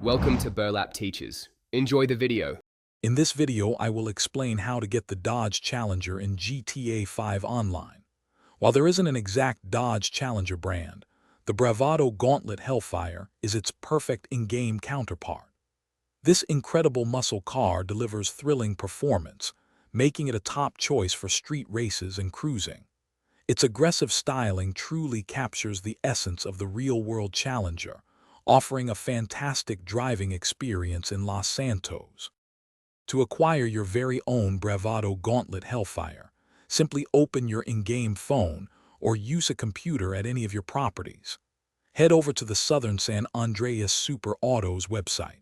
Welcome to Burlap Teachers. Enjoy the video. In this video, I will explain how to get the Dodge Challenger in GTA 5 Online. While there isn't an exact Dodge Challenger brand, the Bravado Gauntlet Hellfire is its perfect in-game counterpart. This incredible muscle car delivers thrilling performance, making it a top choice for street races and cruising. Its aggressive styling truly captures the essence of the real-world Challenger, offering a fantastic driving experience in Los Santos. To acquire your very own Bravado Gauntlet Hellfire, simply open your in-game phone or use a computer at any of your properties. Head over to the Southern San Andreas Super Autos website.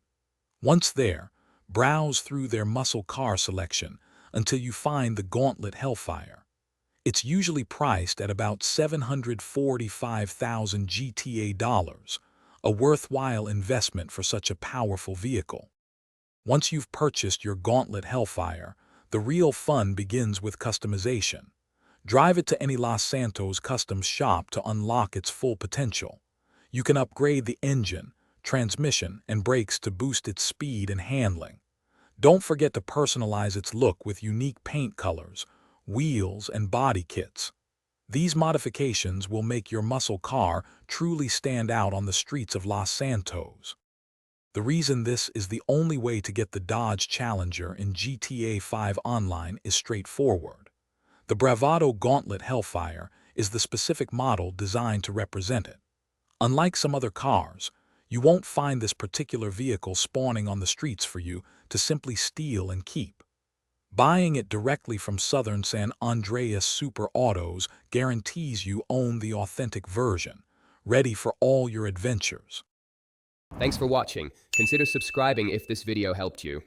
Once there, browse through their muscle car selection until you find the Gauntlet Hellfire. It's usually priced at about $745,000 GTA dollars, a worthwhile investment for such a powerful vehicle. Once you've purchased your Gauntlet Hellfire, the real fun begins with customization. Drive it to any Los Santos customs shop to unlock its full potential. You can upgrade the engine, transmission, and brakes to boost its speed and handling. Don't forget to personalize its look with unique paint colors, wheels, and body kits. These modifications will make your muscle car truly stand out on the streets of Los Santos. The reason this is the only way to get the Dodge Challenger in GTA 5 Online is straightforward. The Bravado Gauntlet Hellfire is the specific model designed to represent it. Unlike some other cars, you won't find this particular vehicle spawning on the streets for you to simply steal and keep. Buying it directly from Southern San Andreas Super Autos guarantees you own the authentic version, ready for all your adventures. Thanks for watching. Consider subscribing if this video helped you.